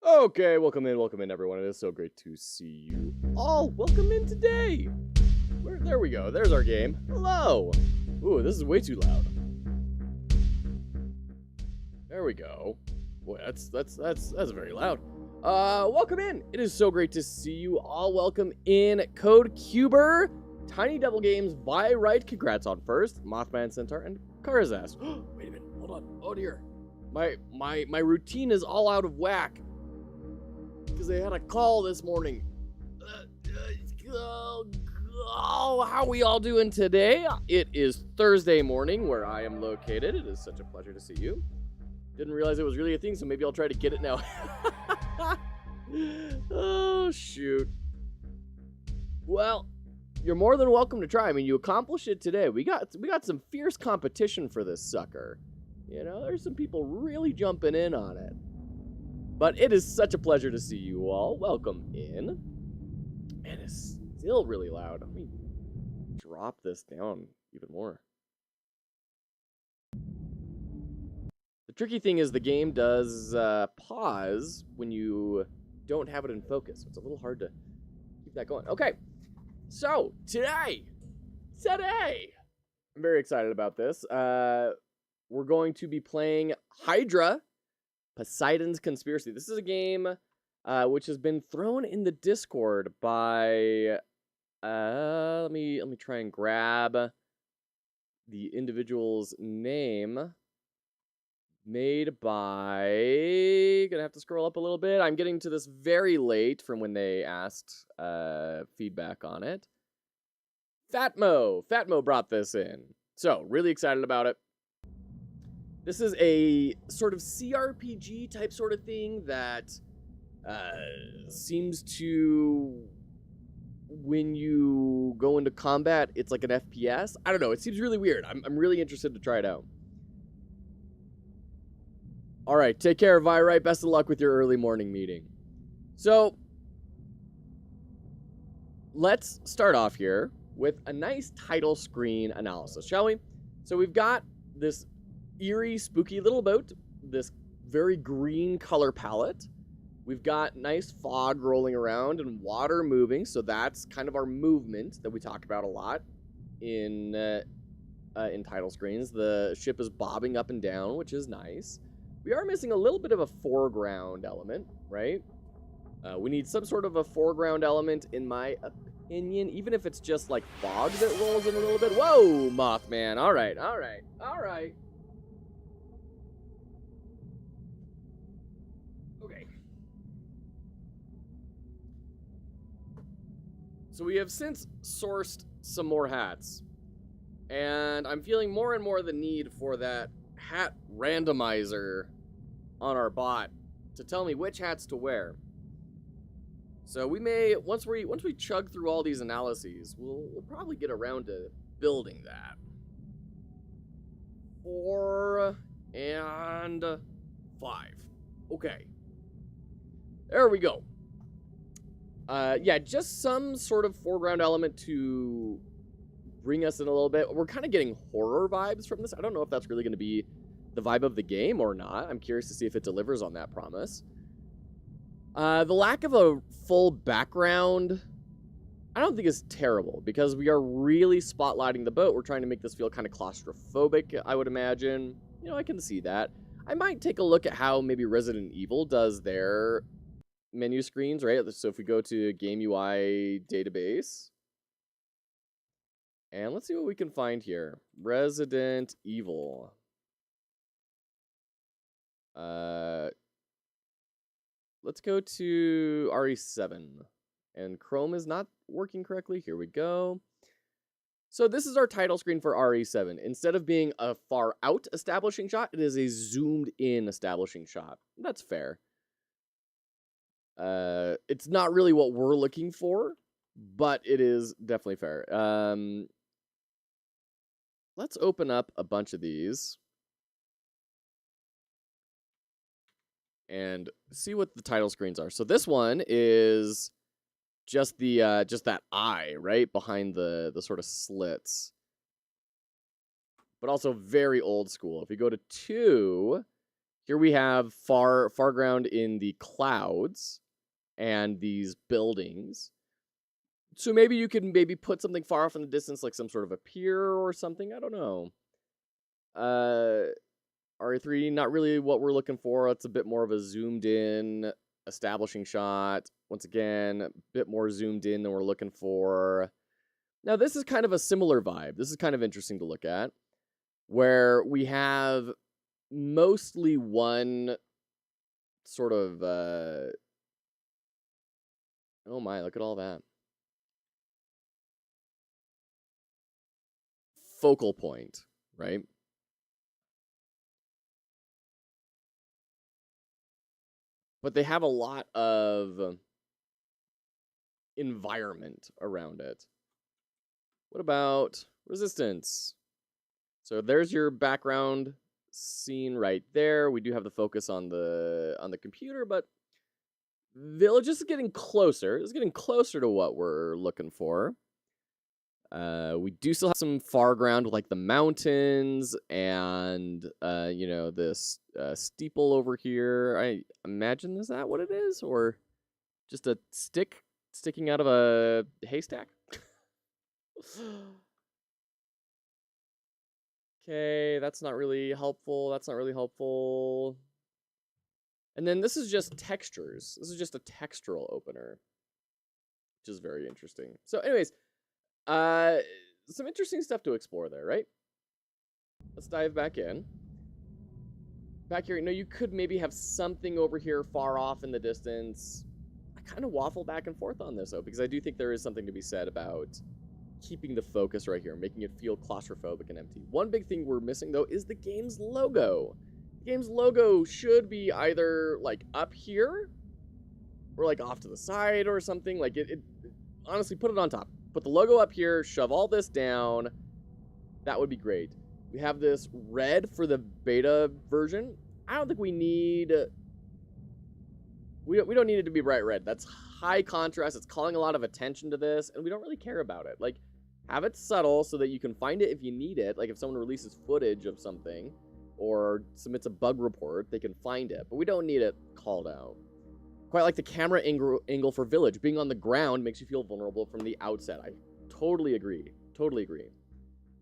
Okay, welcome in, everyone. It is so great to see you all. Welcome in today. There we go. There's our game. Hello. Ooh, this is way too loud. There we go. Boy, that's very loud. Welcome in. It is so great to see you all. Welcome in, Code Cuber, Tiny Devil Games, by right. Congrats on first, Mothman Centaur, and Karazas. Wait a minute, hold on. Oh dear, my routine is all out of whack because I had a call this morning. How we all doing today? It is Thursday morning where I am located. It is such a pleasure to see you. Didn't realize it was really a thing, so maybe I'll try to get it now. Oh, shoot. Well, you're more than welcome to try. I mean, you accomplished it today. We got some fierce competition for this sucker. You know, there's some people really jumping in on it. But it is such a pleasure to see you all. Welcome in. Man, it's still really loud. Let me drop this down even more. The tricky thing is the game does pause when you don't have it in focus. So it's a little hard to keep that going. Okay, so today, I'm very excited about this. We're going to be playing Hydra, Poseidon's Conspiracy. This is a game which has been thrown in the Discord by, let me try and grab the individual's name. Made by, gonna have to scroll up a little bit. I'm getting to this very late from when they asked feedback on it. Fatmo brought this in. So, really excited about it. This is a sort of CRPG type sort of thing that seems to, when you go into combat, it's like an FPS. I don't know, it seems really weird. I'm really interested to try it out. All right, take care, Virite. Best of luck with your early morning meeting. So, let's start off here with a nice title screen analysis, shall we? So we've got this eerie, spooky little boat, this very green color palette. We've got nice fog rolling around and water moving, so that's kind of our movement that we talk about a lot in title screens. The ship is bobbing up and down, which is nice. We are missing a little bit of a foreground element, right? We need some sort of a foreground element, in my opinion, even if it's just like fog that rolls in a little bit. Whoa, Mothman. All right. Okay. So we have since sourced some more hats, and I'm feeling more and more the need for that hat randomizer on our bot to tell me which hats to wear. So we may, once we chug through all these analyses, we'll probably get around to building that. 4 and 5. Okay. There we go. Yeah, just some sort of foreground element to bring us in a little bit. We're kind of getting horror vibes from this. I don't know if that's really going to be the vibe of the game or not. I'm curious to see if it delivers on that promise. The lack of a full background, I don't think is terrible, because we are really spotlighting the boat. We're trying to make this feel kind of claustrophobic, I would imagine. You know, I can see that. I might take a look at how maybe Resident Evil does their menu screens, right? So if we go to Game UI database, and let's see what we can find here. Resident Evil. Let's go to RE7. And Chrome is not working correctly. Here we go. So this is our title screen for RE7. Instead of being a far out establishing shot, it is a zoomed in establishing shot. That's fair. It's not really what we're looking for, but it is definitely fair. Let's open up a bunch of these and see what the title screens are. So this one is just the just that eye right behind the sort of slits, but also very old school. If we go to 2, here we have foreground in the clouds and these buildings. So maybe you can put something far off in the distance, like some sort of a pier or something. I don't know. RE3, not really what we're looking for. It's a bit more of a zoomed in establishing shot. Once again, a bit more zoomed in than we're looking for. Now, this is kind of a similar vibe. This is kind of interesting to look at, where we have mostly one sort of, oh my, look at all that. Focal point, right? But they have a lot of environment around it. What about resistance? So there's your background scene right there. We do have the focus on the computer, but Village is getting closer. It's getting closer to what we're looking for. We do still have some far ground with like the mountains and you know, this steeple over here. I imagine, is that what it is, or just a stick sticking out of a haystack? Okay, that's not really helpful. That's not really helpful. And then this is just textures. This is just a textural opener, which is very interesting. So anyways, some interesting stuff to explore there, right? Let's dive back in. Back here, you could maybe have something over here far off in the distance. I kind of waffle back and forth on this, though, because I do think there is something to be said about keeping the focus right here, making it feel claustrophobic and empty. One big thing we're missing, though, is the game's logo. The game's logo should be either, like, up here or, like, off to the side or something. Like, honestly, put it on top. Put the logo up here, shove all this down. That would be great. We have this red for the beta version. I don't think we need... We don't need it to be bright red. That's high contrast. It's calling a lot of attention to this, and we don't really care about it. Like, have it subtle so that you can find it if you need it. Like, if someone releases footage of something or submits a bug report, they can find it. But we don't need it called out. Quite like the camera angle for Village. Being on the ground makes you feel vulnerable from the outset. I totally agree. Totally agree.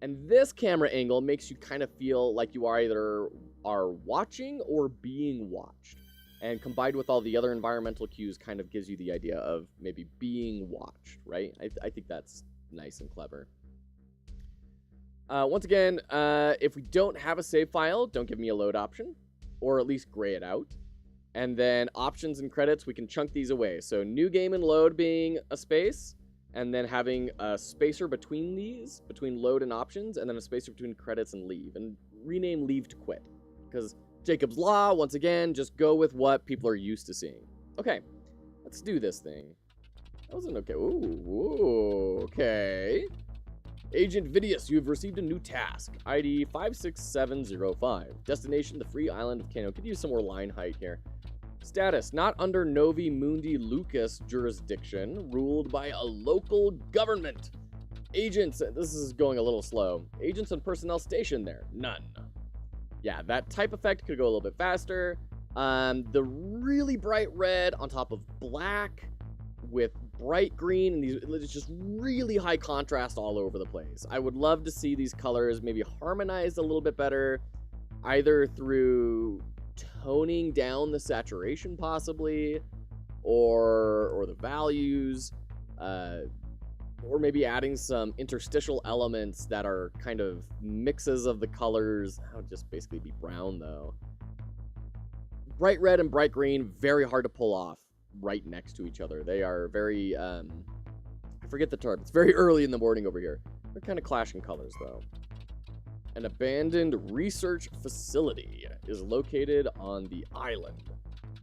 And this camera angle makes you kind of feel like you either are watching or being watched. And combined with all the other environmental cues kind of gives you the idea of maybe being watched, right? I think that's nice and clever. Once again, if we don't have a save file, don't give me a load option, or at least gray it out. And then options and credits, we can chunk these away. So new game and load being a space, and then having a spacer between these, between load and options, and then a spacer between credits and leave. And rename leave to quit, because Jacob's Law, once again, just go with what people are used to seeing. Okay, let's do this thing. That wasn't okay. Ooh, okay. Agent Vidius, you have received a new task. ID 56705. Destination, the free island of Kano. Could use some more line height here. Status, not under Novi Mundi Lucas jurisdiction, ruled by a local government. Agents, this is going a little slow. Agents and personnel stationed there, none. Yeah, that type effect could go a little bit faster. The really bright red on top of black with bright green, and it's just really high contrast all over the place. I would love to see these colors maybe harmonized a little bit better, either through toning down the saturation possibly, or the values, or maybe adding some interstitial elements that are kind of mixes of the colors. That would just basically be brown, though. Bright red and bright green, very hard to pull off right next to each other. They are very, I forget the term. It's very early in the morning over here. They're kind of clashing colors, though. An abandoned research facility is located on the island.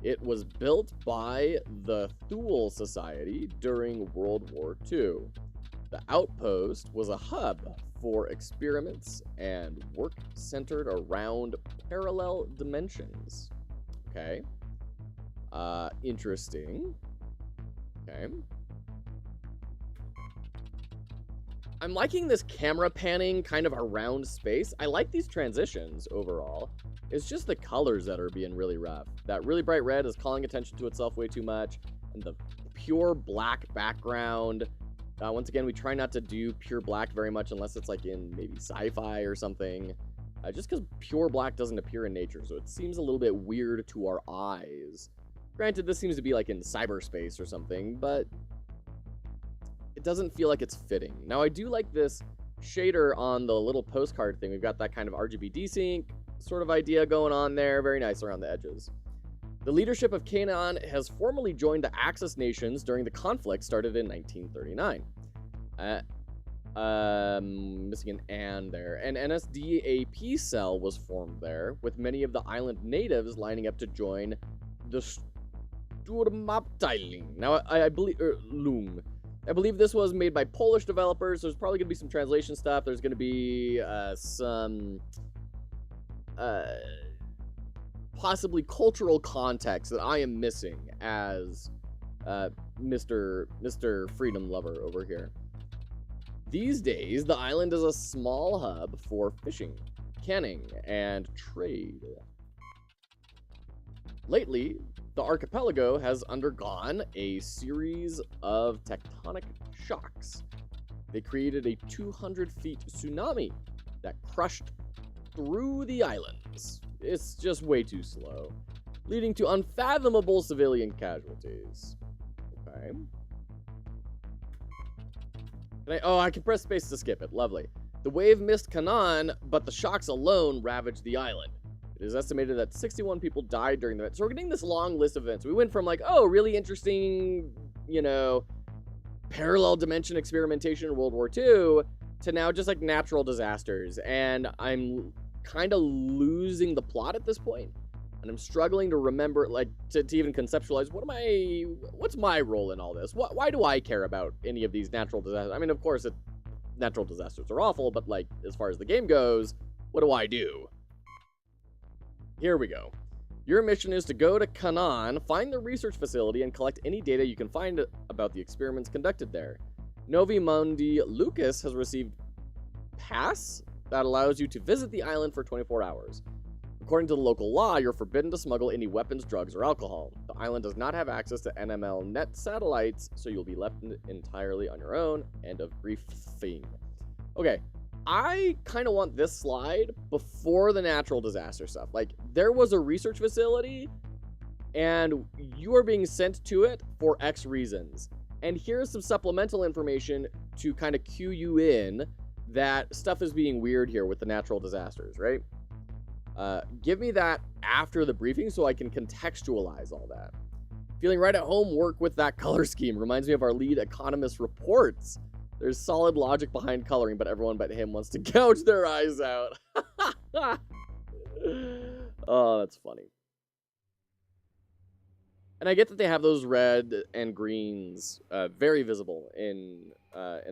It was built by the Thule Society during World War II. The outpost was a hub for experiments and work centered around parallel dimensions. Okay. Interesting. Okay. I'm liking this camera panning kind of around space. I like these transitions overall. It's just the colors that are being really rough. That really bright red is calling attention to itself way too much. And the pure black background. Once again, we try not to do pure black very much unless it's like in maybe sci-fi or something. Just because pure black doesn't appear in nature. So it seems a little bit weird to our eyes. Granted, this seems to be like in cyberspace or something, but it doesn't feel like it's fitting. Now, I do like this shader on the little postcard thing. We've got that kind of RGB desync sort of idea going on there. Very nice around the edges. The leadership of Canaan has formally joined the Axis nations during the conflict started in 1939. Missing an "and" there. An NSDAP cell was formed there, with many of the island natives lining up to join the Sturmabteilung. Now, I believe Lung. I believe this was made by Polish developers. There's probably going to be some translation stuff. There's going to be some possibly cultural context that I am missing as Mr. Freedom Lover over here. These days, the island is a small hub for fishing, canning, and trade. Lately, the archipelago has undergone a series of tectonic shocks. They created a 200-feet tsunami that crushed through the islands. It's just way too slow, leading to unfathomable civilian casualties. Okay. I can press space to skip it. Lovely. The wave missed Canaan, but the shocks alone ravaged the island. It is estimated that 61 people died during the event. So we're getting this long list of events. We went from like, oh, really interesting, parallel dimension experimentation in World War II to now just like natural disasters. And I'm kind of losing the plot at this point. And I'm struggling to remember, like, to even conceptualize, what's my role in all this? Why do I care about any of these natural disasters? I mean, of course, natural disasters are awful, but, like, as far as the game goes, what do I do? Here we go. Your mission is to go to Canaan, find the research facility, and collect any data you can find about the experiments conducted there. Novi Mundi Lucas has received pass that allows you to visit the island for 24 hours. According to the local law, you're forbidden to smuggle any weapons, drugs, or alcohol. The island does not have access to NML net satellites, so you'll be left entirely on your own. End of briefing. Okay, I kind of want this slide before the natural disaster stuff. Like, there was a research facility, and you are being sent to it for X reasons. And here's some supplemental information to kind of cue you in that stuff is being weird here with the natural disasters, right? Give me that after the briefing so I can contextualize all that. Feeling right at home, work with that color scheme. Reminds me of our lead economist reports. There's solid logic behind coloring, but everyone but him wants to gouge their eyes out. Oh, that's funny. And I get that they have those red and greens very visible in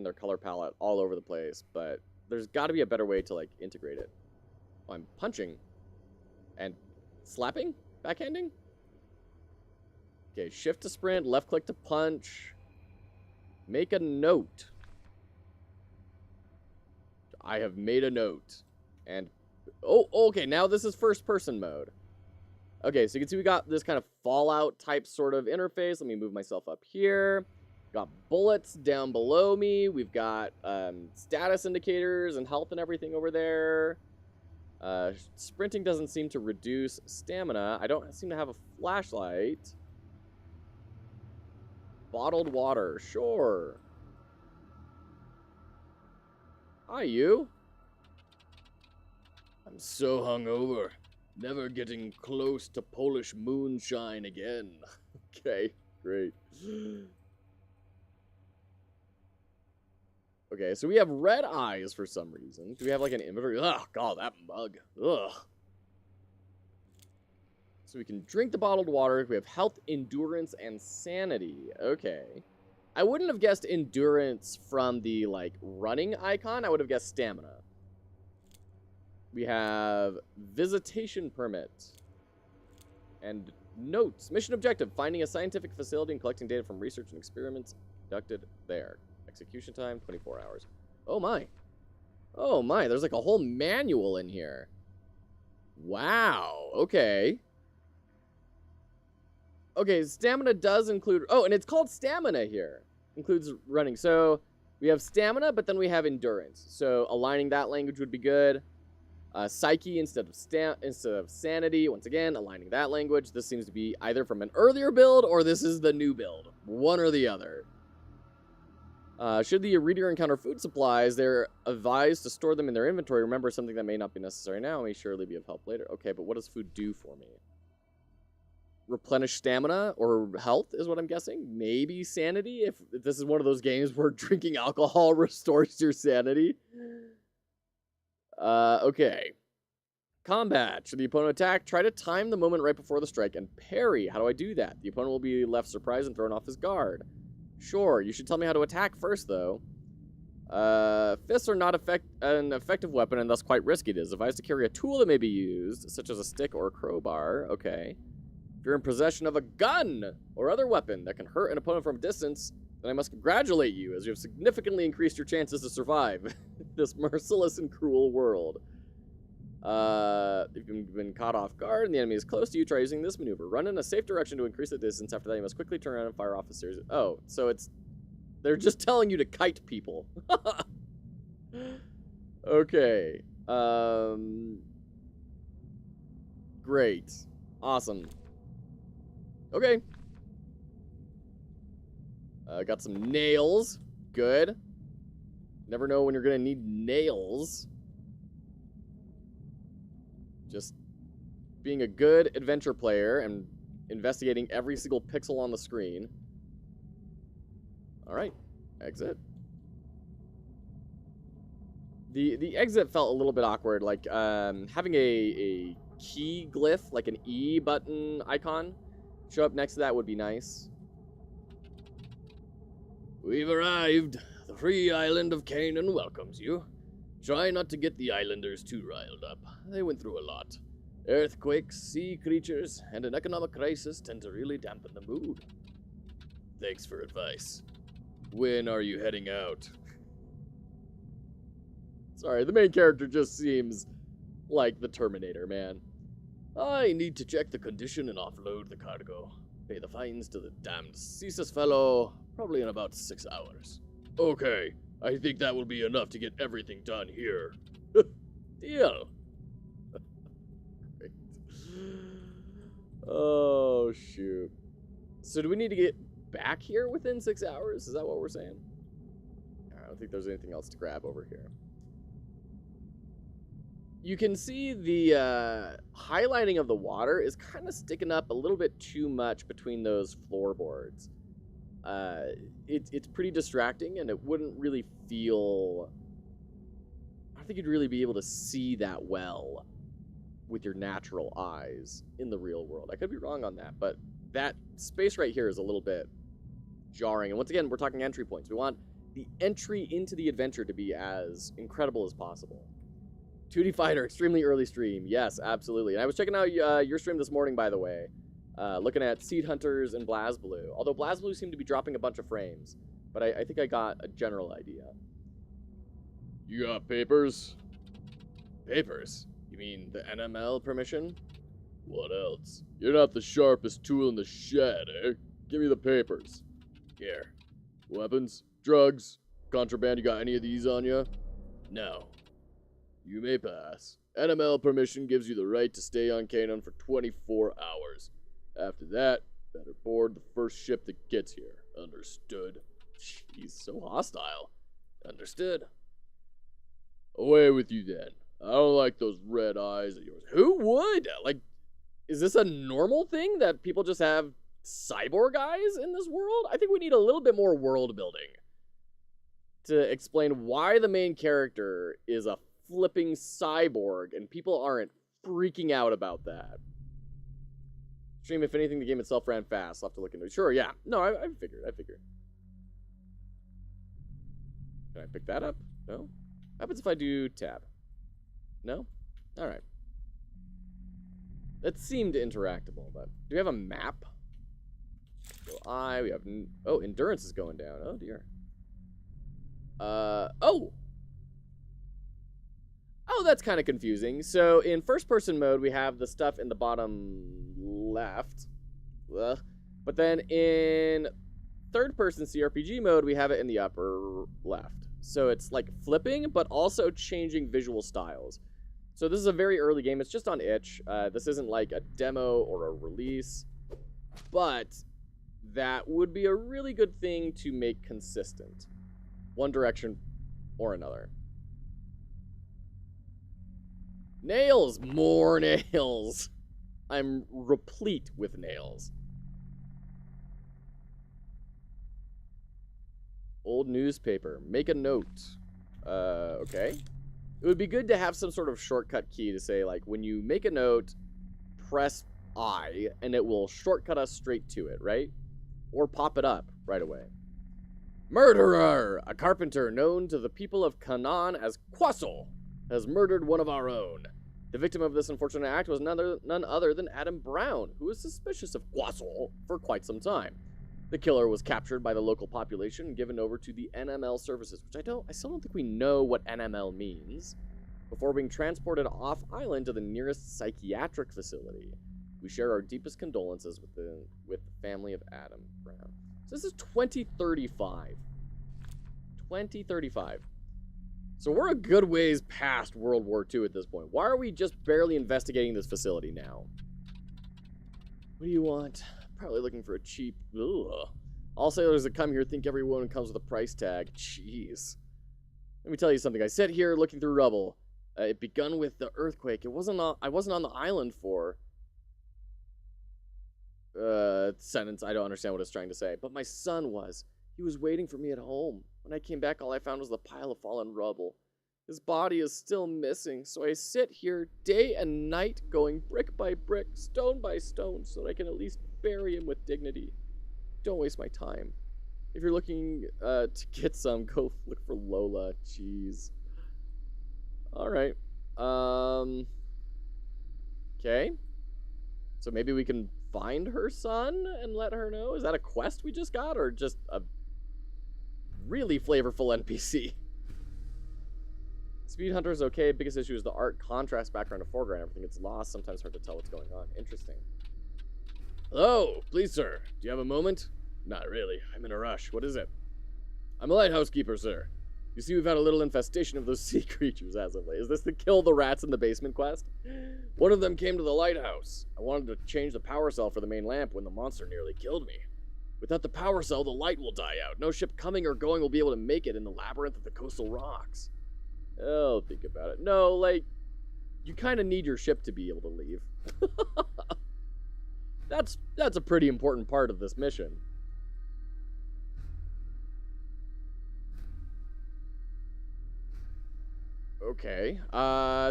their color palette all over the place, but there's got to be a better way to, like, integrate it. Oh, I'm punching. And slapping? Backhanding? Okay, shift to sprint, left click to punch. Make a note. I have made a note. And, oh, okay, now this is first person mode. Okay, so you can see we got this kind of Fallout type sort of interface. Let me move myself up here. Got bullets down below me. We've got status indicators and health and everything over there. Sprinting doesn't seem to reduce stamina. I don't seem to have a flashlight. Bottled water, sure. Hi, you. I'm so hungover. Never getting close to Polish moonshine again. Okay, great. Okay, so we have red eyes for some reason. Do we have like an inventory? Oh, God, that mug. Ugh. So we can drink the bottled water. We have health, endurance, and sanity. Okay. I wouldn't have guessed endurance from the, like, running icon. I would have guessed stamina. We have visitation permit. And notes. Mission objective, finding a scientific facility and collecting data from research and experiments conducted there. Execution time, 24 hours. Oh my. Oh my, there's like a whole manual in here. Wow, okay. Okay, stamina does include... Oh, and it's called stamina here. Includes running. So we have stamina, but then we have endurance. So aligning that language would be good. Psyche instead of sanity. Once again, aligning that language. This seems to be either from an earlier build or this is the new build. One or the other. Should the reader encounter food supplies, they're advised to store them in their inventory. Remember, something that may not be necessary now may surely be of help later. Okay, but what does food do for me? Replenish stamina or health is what I'm guessing. Maybe sanity, if this is one of those games where drinking alcohol restores your sanity. Okay. Combat. Should the opponent attack, try to time the moment right before the strike and parry. How do I do that? The opponent will be left surprised and thrown off his guard. Sure, you should tell me how to attack first, though. Fists are not an effective weapon and thus quite risky. It is advised to carry a tool that may be used, such as a stick or a crowbar. Okay. If you're in possession of a gun or other weapon that can hurt an opponent from a distance, then I must congratulate you, as you have significantly increased your chances to survive this merciless and cruel world. If you've been caught off guard and the enemy is close to you, try using this maneuver. Run in a safe direction to increase the distance. After that, you must quickly turn around and fire off a series of... Oh, so they're just telling you to kite people. Okay. Great. Awesome. Okay. Got some nails. Good. Never know when you're gonna need nails. Just being a good adventure player and investigating every single pixel on the screen. Alright. Exit. The exit felt a little bit awkward, like having a key glyph, like an E button icon, show up next to that would be nice. We've arrived. The free island of Canaan welcomes you. Try not to get the islanders too riled up. They went through a lot. Earthquakes, sea creatures, and an economic crisis tend to really dampen the mood. Thanks for advice. When are you heading out? Sorry, the main character just seems like the Terminator, man. I need to check the condition and offload the cargo. Pay the fines to the damned Ceasus fellow, probably in about 6 hours. Okay, I think that will be enough to get everything done here. Deal. Great. Oh, shoot. So do we need to get back here within 6 hours? Is that what we're saying? I don't think there's anything else to grab over here. You can see the highlighting of the water is kind of sticking up a little bit too much between those floorboards. It's pretty distracting, and it wouldn't really feel... I don't think you'd really be able to see that well with your natural eyes in the real world. I could be wrong on that, but that space right here is a little bit jarring. And once again, we're talking entry points. We want the entry into the adventure to be as incredible as possible. 2D Fighter, extremely early stream. Yes, absolutely. And I was checking out your stream this morning, by the way. Looking at Seed Hunters and BlazBlue. Although BlazBlue seemed to be dropping a bunch of frames. But I think I got a general idea. You got papers? Papers? You mean the NML permission? What else? You're not the sharpest tool in the shed, eh? Give me the papers. Here. Weapons? Drugs? Contraband? You got any of these on you? No. You may pass. NML permission gives you the right to stay on Canaan for 24 hours. After that, better board the first ship that gets here. Understood? He's so hostile. Understood. Away with you then. I don't like those red eyes of yours. Who would? Like, is this a normal thing that people just have cyborg eyes in this world? I think we need a little bit more world building to explain why the main character is a flipping cyborg and people aren't freaking out about that. Stream, if anything, the game itself ran fast. I'll have to look into it. Sure, yeah. No, I figured. Can I pick that up? No? What happens if I do tab? No? Alright. That seemed interactable, but... Do we have a map? So we have... Oh, endurance is going down. Oh, dear. Oh! Oh, that's kind of confusing. So, in first-person mode, we have the stuff in the bottom left. Ugh. But then in third-person CRPG mode, we have it in the upper left. So it's like flipping, but also changing visual styles. So this is a very early game. It's just on itch. This isn't like a demo or a release, but that would be a really good thing to make consistent, one direction or another. Nails! More nails! I'm replete with nails. Old newspaper. Make a note. Okay. It would be good to have some sort of shortcut key to say, like, when you make a note, press I, and it will shortcut us straight to it, right? Or pop it up right away. Murderer! A carpenter known to the people of Canaan as Quassel has murdered one of our own. The victim of this unfortunate act was none other than Adam Brown, who was suspicious of Quassel for quite some time. The killer was captured by the local population and given over to the NML services, which I still don't think we know what NML means, before being transported off island to the nearest psychiatric facility. We share our deepest condolences with the family of Adam Brown. So this is 2035. 2035. So we're a good ways past World War II at this point. Why are we just barely investigating this facility now? What do you want? Probably looking for a cheap... Ugh. All sailors that come here think everyone comes with a price tag. Jeez. Let me tell you something. I sit here looking through rubble. It begun with the earthquake. I wasn't on the island for... sentence. I don't understand what it's trying to say. But my son was. He was waiting for me at home. When I came back, all I found was the pile of fallen rubble. His body is still missing, so I sit here day and night going brick by brick, stone by stone, so that I can at least bury him with dignity. Don't waste my time. If you're looking to get some, go look for Lola. Jeez. Alright. Okay. So maybe we can find her son and let her know? Is that a quest we just got, or just a really flavorful NPC? Speed Hunter's okay. Biggest issue is the art contrast background to foreground. Everything gets lost. Sometimes hard to tell what's going on. Interesting. Hello, please, sir. Do you have a moment? Not really. I'm in a rush. What is it? I'm a lighthouse keeper, sir. You see, we've had a little infestation of those sea creatures as of late. Is this the kill the rats in the basement quest? One of them came to the lighthouse. I wanted to change the power cell for the main lamp when the monster nearly killed me. Without the power cell, the light will die out. No ship coming or going will be able to make it in the labyrinth of the coastal rocks. Oh, think about it. No, like, you kind of need your ship to be able to leave. That's a pretty important part of this mission. Okay.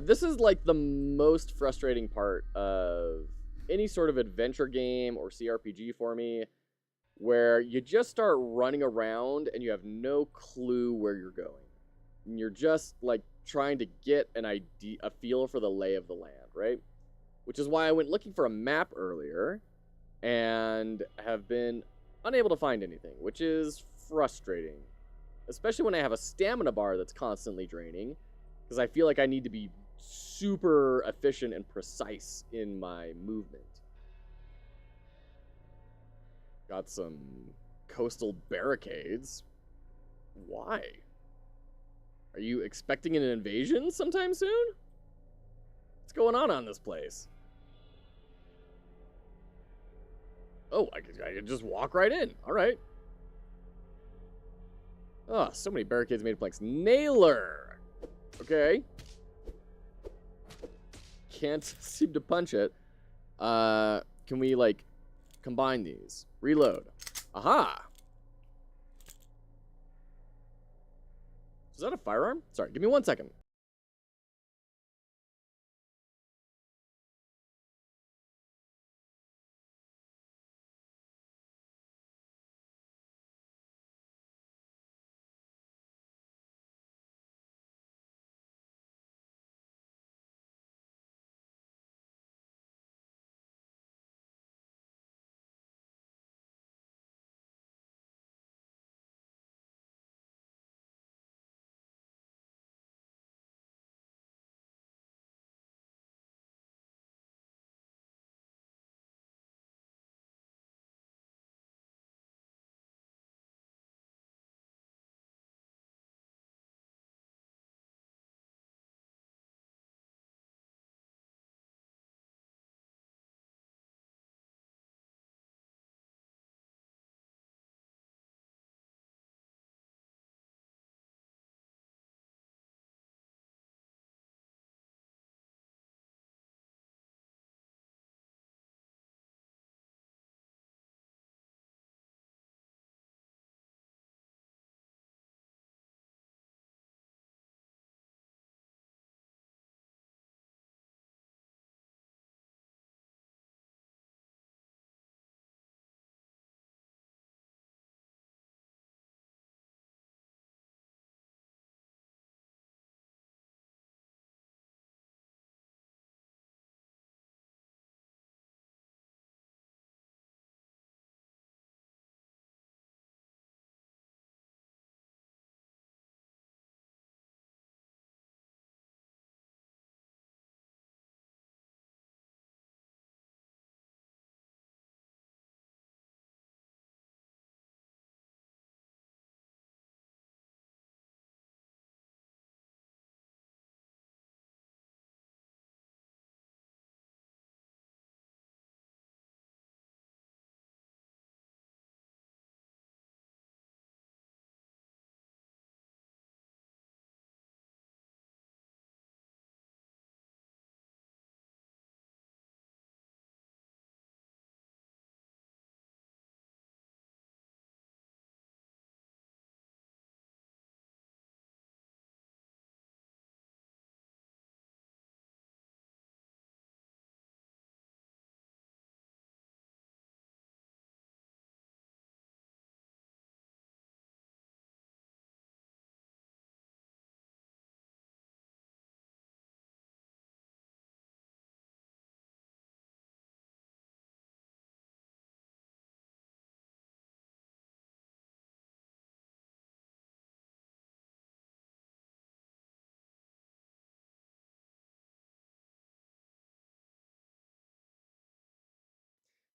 This is like the most frustrating part of any sort of adventure game or CRPG for me, where you just start running around and you have no clue where you're going. And you're just like trying to get a feel for the lay of the land, right? Which is why I went looking for a map earlier and have been unable to find anything, which is frustrating. Especially when I have a stamina bar that's constantly draining, because I feel like I need to be super efficient and precise in my movement. Got some coastal barricades. Why? Are you expecting an invasion sometime soon? What's going on this place? Oh, I could just walk right in. All right. Oh, so many barricades made of planks. Nailer. Okay. Can't seem to punch it. Can we, like, combine these? Reload. Aha! Is that a firearm? Sorry, give me 1 second.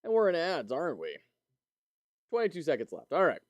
And we're in ads, aren't we? 22 seconds left. All right.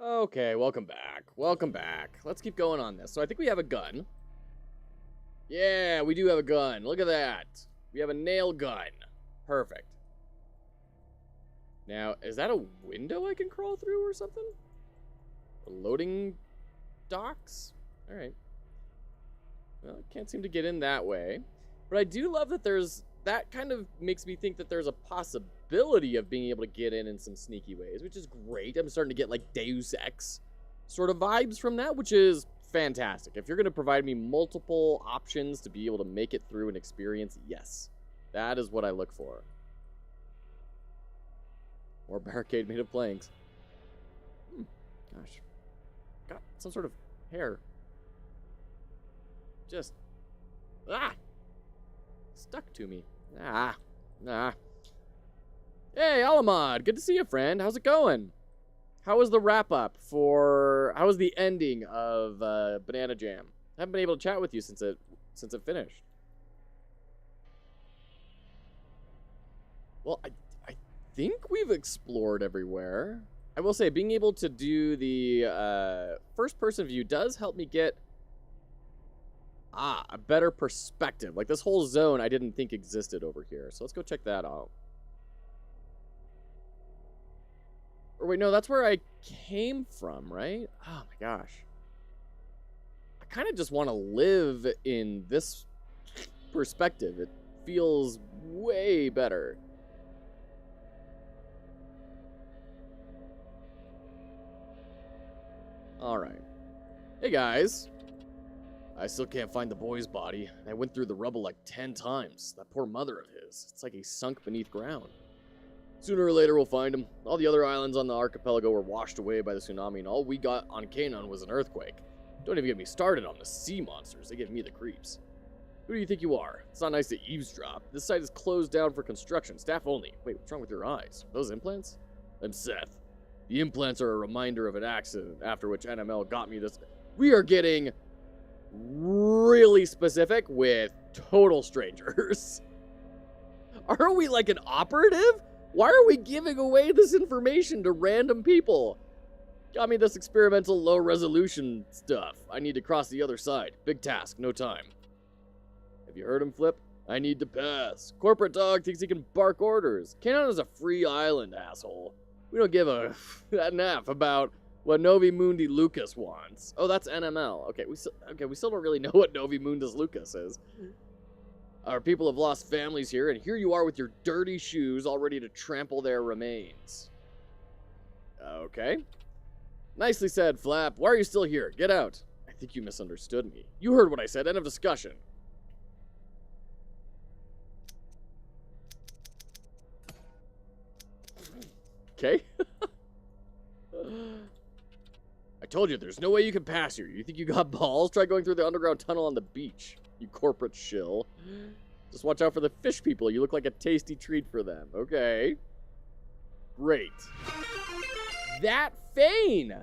Okay, welcome back. Welcome back. Let's keep going on this. So I think we have a gun. Yeah, we do have a gun. Look at that. We have a nail gun. Perfect. Now, is that a window I can crawl through or something? Loading docks? Alright. Well, I can't seem to get in that way. But I do love that there's... That kind of makes me think that there's a possibility of being able to get in some sneaky ways, which is great. I'm starting to get, like, Deus Ex sort of vibes from that, which is fantastic. If you're going to provide me multiple options to be able to make it through an experience, yes. That is what I look for. More barricade made of planks. Gosh. Got some sort of hair. Just... Ah! Stuck to me. Ah. Hey, Alamod. Good to see you, friend. How's it going? How was the wrap-up for... How was the ending of Banana Jam? I haven't been able to chat with you since it finished. Well, I think we've explored everywhere. I will say, being able to do the first-person view does help me get... a better perspective. Like, this whole zone I didn't think existed over here. So let's go check that out. Or wait, no, that's where I came from, right? Oh my gosh. I kind of just want to live in this perspective. It feels way better. Alright. Hey guys. I still can't find the boy's body. I went through the rubble like 10 times. That poor mother of his. It's like he's sunk beneath ground. Sooner or later we'll find him. All the other islands on the archipelago were washed away by the tsunami, and all we got on Canaan was an earthquake. Don't even get me started on the sea monsters. They give me the creeps. Who do you think you are? It's not nice to eavesdrop. This site is closed down for construction. Staff only. Wait, what's wrong with your eyes? Those implants? I'm Seth. The implants are a reminder of an accident after which NML got me this. We are getting... really specific with total strangers. Aren't we like an operative? Why are we giving away this information to random people? Got me this experimental low resolution stuff. I need to cross the other side. Big task, no time. Have you heard him, Flip? I need to pass. Corporate dog thinks he can bark orders. Canaan is a free island, asshole. We don't give a an F about what Novi Mundi Lucas wants. Oh, that's NML. Okay, we still don't really know what Novi Mundus Lucas is. Our people have lost families here, and here you are with your dirty shoes all ready to trample their remains. Okay. Nicely said, Flap. Why are you still here? Get out. I think you misunderstood me. You heard what I said. End of discussion. Okay. I told you, there's no way you can pass here. You think you got balls? Try going through the underground tunnel on the beach, you corporate shill. Just watch out for the fish people. You look like a tasty treat for them. Okay. Great. That Fane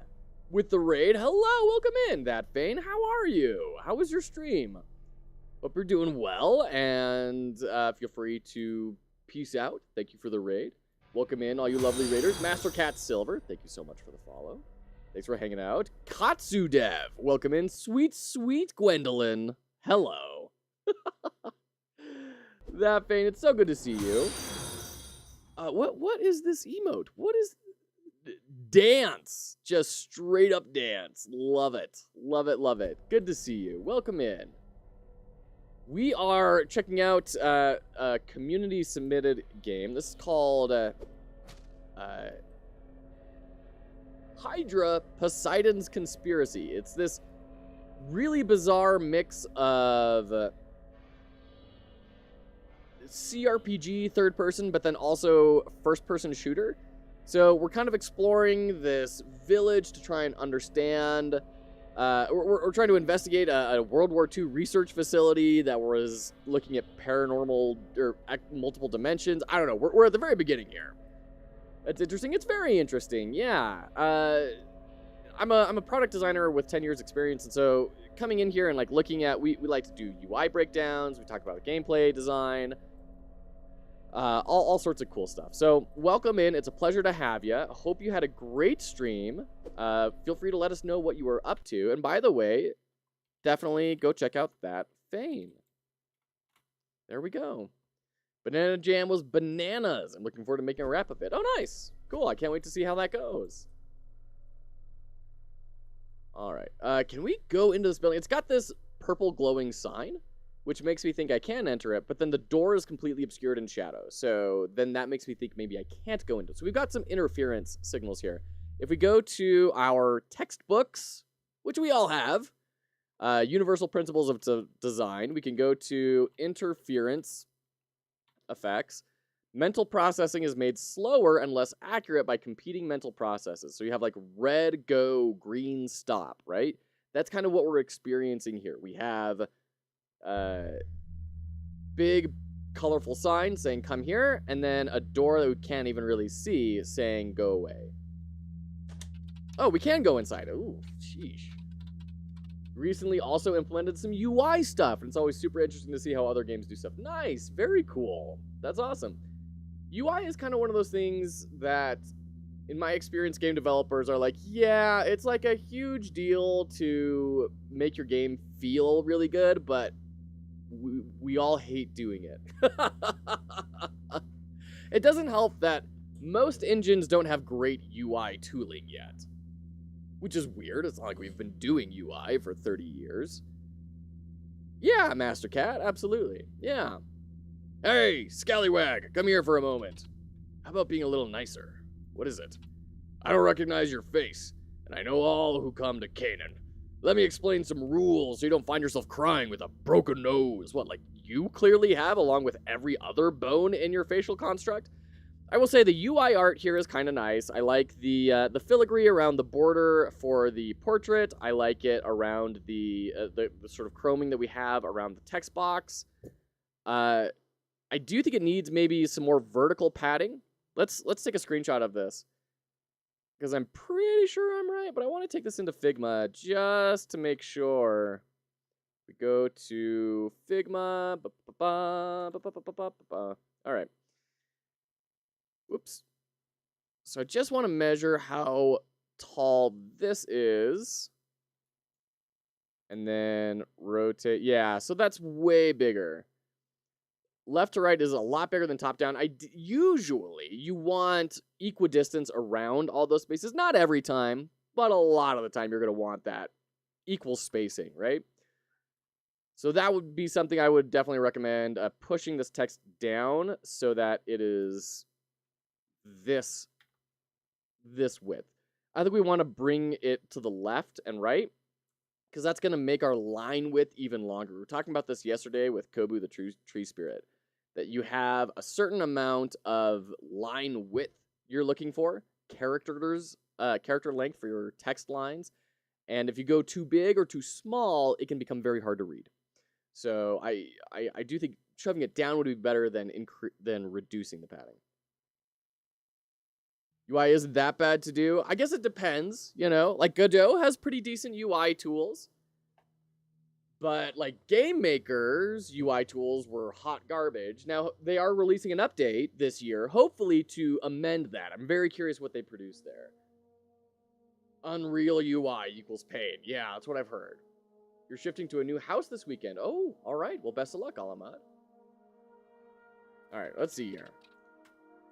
with the raid. Hello, welcome in, That Fane. How are you? How was your stream? Hope you're doing well, and feel free to peace out. Thank you for the raid. Welcome in, all you lovely raiders. Master Cat Silver, thank you so much for the follow. Thanks for hanging out. Katsu Dev, welcome in. Sweet, sweet Gwendolyn. Hello. That Fane, it's so good to see you. What is this emote? What is dance? Just straight up dance. Love it. Love it, love it. Good to see you. Welcome in. We are checking out a community submitted game. This is called Hydra, Poseidon's Conspiracy. It's this really bizarre mix of CRPG third person, but then also first person shooter. So we're kind of exploring this village to try and understand. We're trying to investigate a World War II research facility that was looking at paranormal or multiple dimensions. I don't know. We're at the very beginning here. It's interesting. It's very interesting. Yeah. I'm a product designer with 10 years experience, and so coming in here and like looking at, we like to do UI breakdowns. We talk about the gameplay design. All sorts of cool stuff. So welcome in. It's a pleasure to have you. Hope you had a great stream. Feel free to let us know what you were up to. And by the way, definitely go check out That Fane. There we go. Banana Jam was bananas. I'm looking forward to making a wrap of it. Oh, nice. Cool. I can't wait to see how that goes. All right. Can we go into this building? It's got this purple glowing sign, which makes me think I can enter it, but then the door is completely obscured in shadow. So then that makes me think maybe I can't go into it. So we've got some interference signals here. If we go to our textbooks, which we all have, Universal Principles of Design, we can go to interference effects. Mental processing is made slower and less accurate by competing mental processes. So you have like red, go, green, stop, right? That's kind of what we're experiencing here. We have big colorful sign saying come here, and then a door that we can't even really see saying go away. Oh, we can go inside. Ooh, sheesh. Recently also implemented some UI stuff, and it's always super interesting to see how other games do stuff. Nice, very cool. That's awesome. UI is kind of one of those things that, in my experience, game developers are like, yeah, it's like a huge deal to make your game feel really good, but we all hate doing it. It doesn't help that most engines don't have great UI tooling yet, which is weird. It's not like we've been doing UI for 30 years. Yeah, Master Cat, absolutely. Yeah. Hey, Scallywag, come here for a moment. How about being a little nicer? What is it? I don't recognize your face, and I know all who come to Canaan. Let me explain some rules so you don't find yourself crying with a broken nose. What, like you clearly have, along with every other bone in your facial construct? I will say the UI art here is kind of nice. I like the filigree around the border for the portrait. I like it around the sort of chroming that we have around the text box. I do think it needs maybe some more vertical padding. Let's take a screenshot of this, because I'm pretty sure I'm right, but I want to take this into Figma just to make sure. We go to Figma. All right. Whoops. So I just want to measure how tall this is. And then rotate. Yeah, so that's way bigger. Left to right is a lot bigger than top down. Usually, you want equidistance around all those spaces. Not every time, but a lot of the time you're going to want that equal spacing, right? So that would be something I would definitely recommend, pushing this text down so that it is this width. I think we want to bring it to the left and right, because that's going to make our line width even longer. We were talking about this yesterday with Kobu, the tree spirit, that you have a certain amount of line width you're looking for, character length for your text lines, and if you go too big or too small, it can become very hard to read. So I do think shoving it down would be better than reducing the padding. UI isn't that bad to do. I guess it depends, you know. Like Godot has pretty decent UI tools. But like Game Maker's UI tools were hot garbage. Now they are releasing an update this year, hopefully to amend that. I'm very curious what they produce there. Unreal UI equals pain. Yeah, that's what I've heard. You're shifting to a new house this weekend. Oh, all right. Well, best of luck, Alamat. All right, let's see here.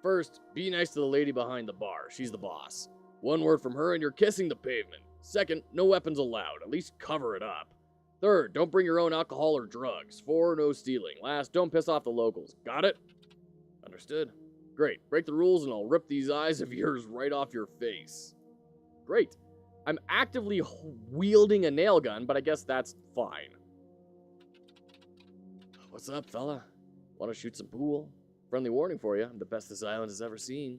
First, be nice to the lady behind the bar. She's the boss. One word from her and you're kissing the pavement. Second, no weapons allowed. At least cover it up. Third, don't bring your own alcohol or drugs. 4, no stealing. Last, don't piss off the locals. Got it? Understood. Great. Break the rules and I'll rip these eyes of yours right off your face. Great. I'm actively wielding a nail gun, but I guess that's fine. What's up, fella? Want to shoot some pool? Friendly warning for you. I'm the best this island has ever seen.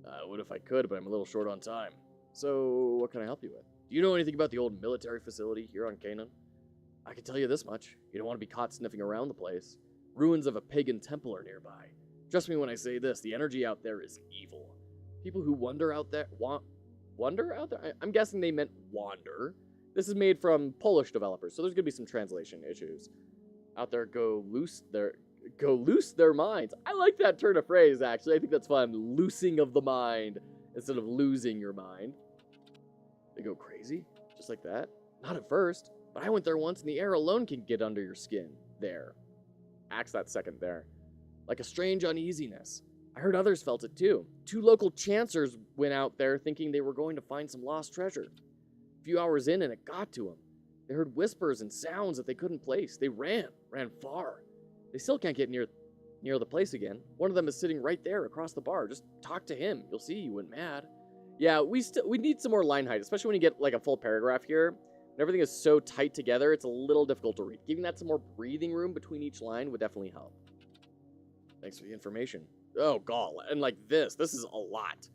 I would if I could, but I'm a little short on time. So, what can I help you with? Do you know anything about the old military facility here on Canaan? I can tell you this much. You don't want to be caught sniffing around the place. Ruins of a pagan temple are nearby. Trust me when I say this, the energy out there is evil. People who wander out there... Wander out there? I'm guessing they meant wander. This is made from Polish developers, so there's going to be some translation issues. Out there go loose their minds. I like that turn of phrase, actually. I think that's fun. Loosing of the mind instead of losing your mind. They go crazy? Just like that? Not at first. But I went there once, and the air alone can get under your skin. There. Axe that second there. Like a strange uneasiness. I heard others felt it too. 2 local chancers went out there thinking they were going to find some lost treasure. A few hours in, and it got to them. They heard whispers and sounds that they couldn't place. They ran far. They still can't get near the place again. One of them is sitting right there across the bar. Just talk to him. You'll see he went mad. Yeah, we need some more line height, especially when you get like a full paragraph here. When everything is so tight together, it's a little difficult to read. Giving that some more breathing room between each line would definitely help. Thanks for the information. Oh, gall. And like this is a lot.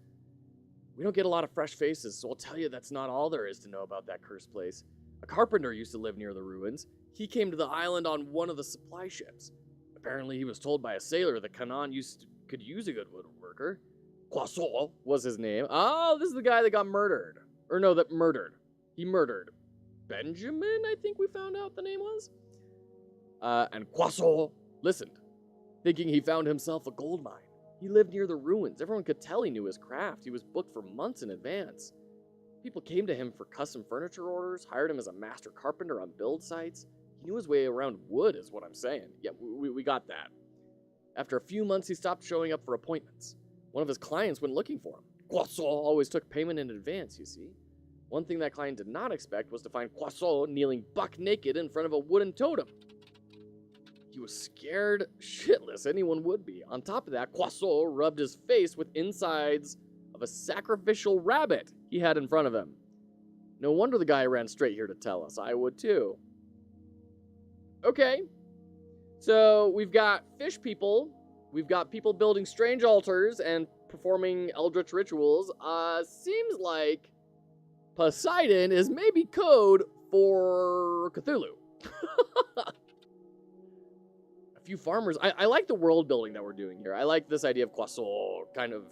We don't get a lot of fresh faces, so I'll tell you that's not all there is to know about that cursed place. A carpenter used to live near the ruins. He came to the island on one of the supply ships. Apparently he was told by a sailor that Canaan could use a good woodworker. Quasol was his name. Oh, this is the guy that got murdered. Or no, that murdered. He murdered Benjamin, I think we found out the name was. And Quasol listened, thinking he found himself a gold mine. He lived near the ruins. Everyone could tell he knew his craft. He was booked for months in advance. People came to him for custom furniture orders, hired him as a master carpenter on build sites. He knew his way around wood, is what I'm saying. Yeah, we got that. After a few months, he stopped showing up for appointments. One of his clients went looking for him. Quasol always took payment in advance, you see. One thing that client did not expect was to find Quasol kneeling buck naked in front of a wooden totem. He was scared shitless, anyone would be. On top of that, Quasol rubbed his face with insides of a sacrificial rabbit he had in front of him. No wonder the guy ran straight here to tell us. I would too. Okay. So we've got fish people. We've got people building strange altars and performing eldritch rituals. Seems like Poseidon is maybe code for Cthulhu. A few farmers. I like the world building that we're doing here. I like this idea of Quasol kind of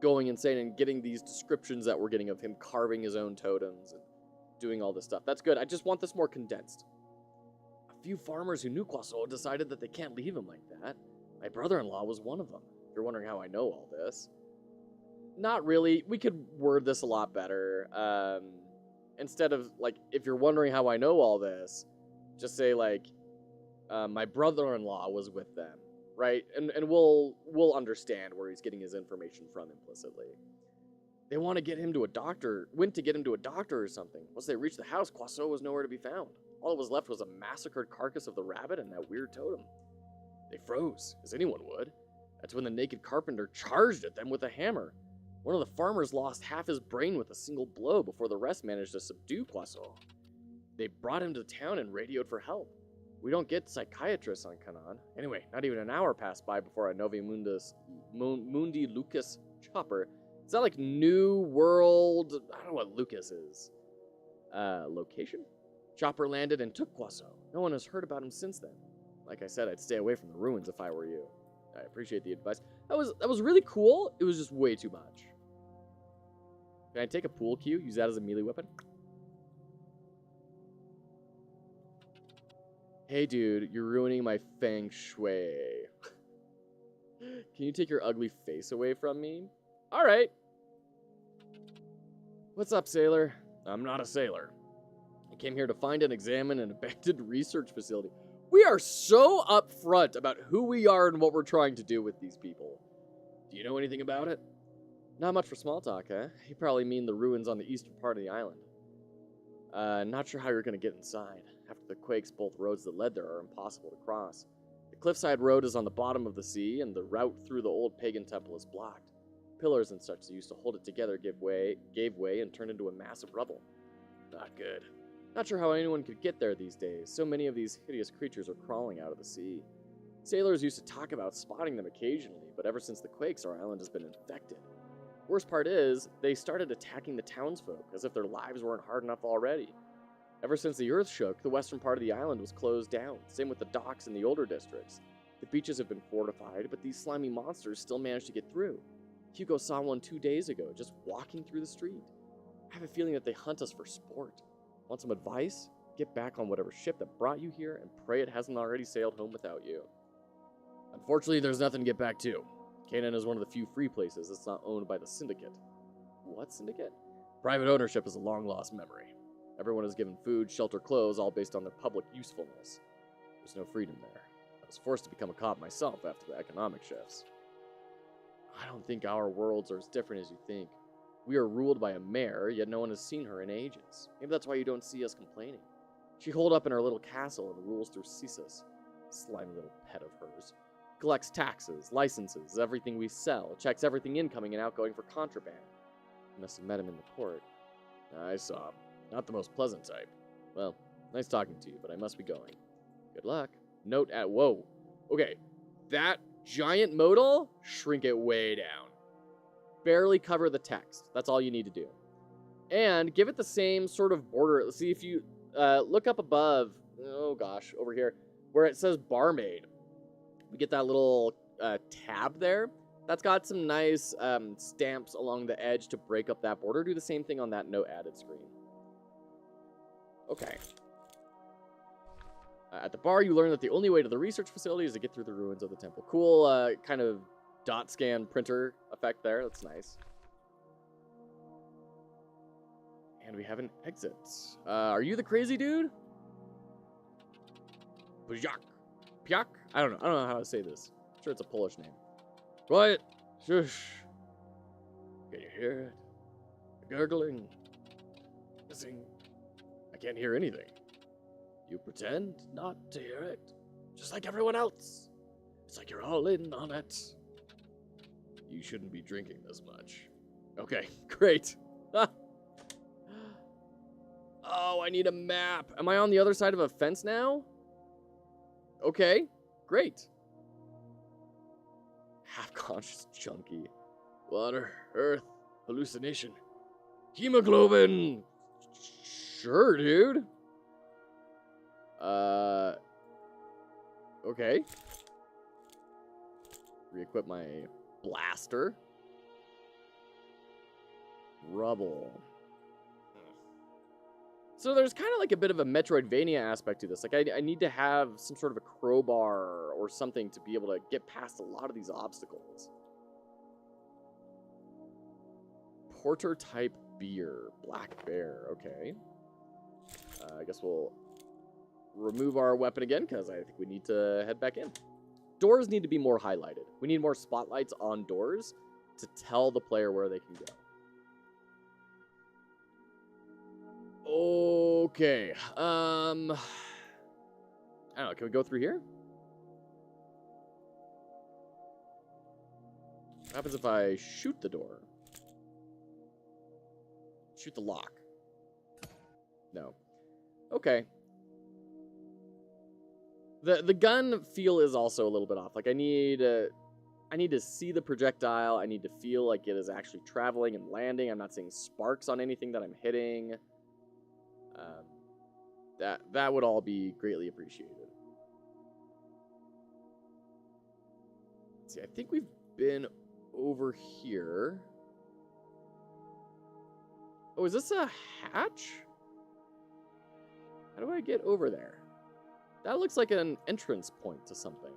going insane and getting these descriptions that we're getting of him carving his own totems and doing all this stuff. That's good. I just want this more condensed. A few farmers who knew Quasol decided that they can't leave him like that. My brother-in-law was one of them. If you're wondering how I know all this. Not really. We could word this a lot better. Instead of, like, if you're wondering how I know all this, just say, like, my brother-in-law was with them, right? And we'll understand where he's getting his information from implicitly. They want to get him to a doctor, went to get him to a doctor or something. Once they reached the house, Quasol was nowhere to be found. All that was left was a massacred carcass of the rabbit and that weird totem. They froze, as anyone would. That's when the naked carpenter charged at them with a hammer. One of the farmers lost half his brain with a single blow before the rest managed to subdue Quasol. They brought him to town and radioed for help. We don't get psychiatrists on Canaan. Anyway, not even an hour passed by before a Novi Mundi Lucas chopper. Is that like New World? I don't know what Lucas is. Location? Chopper landed and took Guaso. No one has heard about him since then. Like I said, I'd stay away from the ruins if I were you. I appreciate the advice. That was really cool. It was just way too much. Can I take a pool cue? Use that as a melee weapon? Hey, dude, you're ruining my feng shui. Can you take your ugly face away from me? All right. What's up, sailor? I'm not a sailor. I came here to find and examine an abandoned research facility. We are so upfront about who we are and what we're trying to do with these people. Do you know anything about it? Not much for small talk, huh? You probably mean the ruins on the eastern part of the island. Not sure how you're going to get inside. After the quakes, both roads that led there are impossible to cross. The cliffside road is on the bottom of the sea, and the route through the old pagan temple is blocked. Pillars and such that used to hold it together gave way and turned into a mass of rubble. Not good. Not sure how anyone could get there these days. So many of these hideous creatures are crawling out of the sea. Sailors used to talk about spotting them occasionally, but ever since the quakes, our island has been infected. Worst part is, they started attacking the townsfolk, as if their lives weren't hard enough already. Ever since the earth shook, the western part of the island was closed down, same with the docks in the older districts. The beaches have been fortified, but these slimy monsters still managed to get through. Hugo saw one 2 days ago, just walking through the street. I have a feeling that they hunt us for sport. Want some advice? Get back on whatever ship that brought you here, and pray it hasn't already sailed home without you. Unfortunately, there's nothing to get back to. Canaan is one of the few free places that's not owned by the Syndicate. What Syndicate? Private ownership is a long-lost memory. Everyone is given food, shelter, clothes, all based on their public usefulness. There's no freedom there. I was forced to become a cop myself after the economic shifts. I don't think our worlds are as different as you think. We are ruled by a mayor, yet no one has seen her in ages. Maybe that's why you don't see us complaining. She holed up in her little castle and rules through Ceasus. Slimy little pet of hers. Collects taxes, licenses, everything we sell, checks everything incoming and outgoing for contraband. You must have met him in the port. I saw him. Not the most pleasant type. Well, nice talking to you, but I must be going. Good luck. Note at... Whoa. Okay. That giant modal, shrink it way down. Barely cover the text. That's all you need to do. And give it the same sort of border. See if you look up above. Oh, gosh. Over here. Where it says barmaid. We get that little tab there. That's got some nice stamps along the edge to break up that border. Do the same thing on that note added screen. Okay. At the bar, you learn that the only way to the research facility is to get through the ruins of the temple. Cool kind of dot scan printer effect there. That's nice. And we have an exit. Are you the crazy dude? Pjak. Pjak? I don't know how to say this. I'm sure it's a Polish name. Quiet. Shush. Can you hear it? The gurgling. Hissing. I can't hear anything. You pretend not to hear it, just like everyone else. It's like you're all in on it. You shouldn't be drinking this much. Okay, great. Oh, I need a map. Am I on the other side of a fence now? Okay, great. Half-conscious junkie. Water, earth, hallucination, hemoglobin. Sure, dude. Okay. Re-equip my blaster. Rubble. So there's kind of like a bit of a Metroidvania aspect to this. Like I need to have some sort of a crowbar or something to be able to get past a lot of these obstacles. Porter type beer. Black bear. Okay. I guess we'll remove our weapon again because I think we need to head back in. Doors need to be more highlighted. We need more spotlights on doors to tell the player where they can go. Okay. I don't know. Can we go through here? What happens if I shoot the door? Shoot the lock. No. Okay. The gun feel is also a little bit off. Like I need I need to see the projectile. I need to feel like it is actually traveling and landing. I'm not seeing sparks on anything that I'm hitting. That would all be greatly appreciated. Let's see, I think we've been over here. Oh, is this a hatch? How do I get over there? That looks like an entrance point to something.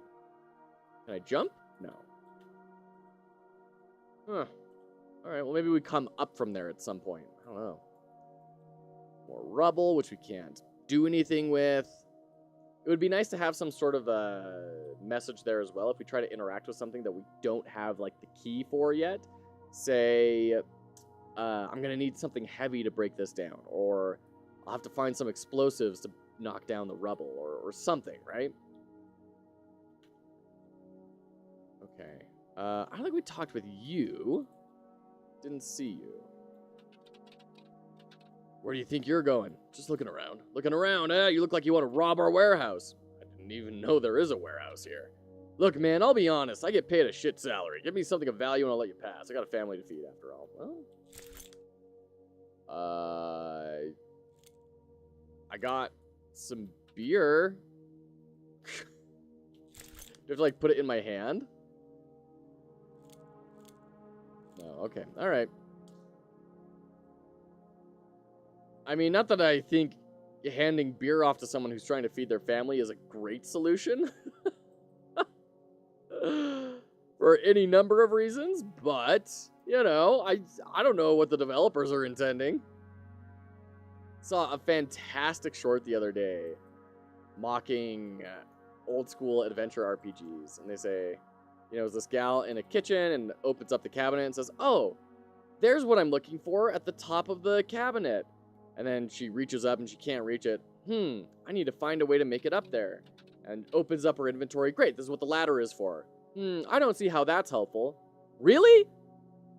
Can I jump? No. Huh. Alright, well maybe we come up from there at some point. I don't know. More rubble, which we can't do anything with. It would be nice to have some sort of a message there as well if we try to interact with something that we don't have like the key for yet. Say, I'm gonna need something heavy to break this down, or I'll have to find some explosives to knock down the rubble, or something, right? Okay. I don't think we talked with you. Didn't see you. Where do you think you're going? Just looking around. Looking around, eh? You look like you want to rob our warehouse. I didn't even know there is a warehouse here. Look, man, I'll be honest. I get paid a shit salary. Give me something of value and I'll let you pass. I got a family to feed after all. Well, I got some beer. Do I have to, like, put it in my hand? No, okay. All right. I mean, not that I think handing beer off to someone who's trying to feed their family is a great solution. For any number of reasons, but, you know, I don't know what the developers are intending. Saw a fantastic short the other day mocking old school adventure RPGs, and they say, you know, it's this gal in a kitchen and opens up the cabinet and says, oh, there's what I'm looking for at the top of the cabinet. And then she reaches up and she can't reach it. I need to find a way to make it up there. And opens up her inventory. Great, this is what the ladder is for. I don't see how that's helpful. Really?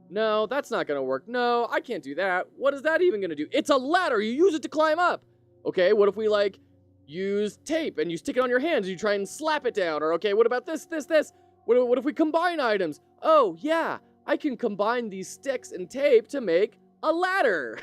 No, that's not gonna work. No, I can't do that. What is that even gonna do? It's a ladder, you use it to climb up. Okay, what if we, like, use tape and you stick it on your hands and you try and slap it down? Or, okay, what about this? What if we combine items? Oh, yeah, I can combine these sticks and tape to make a ladder.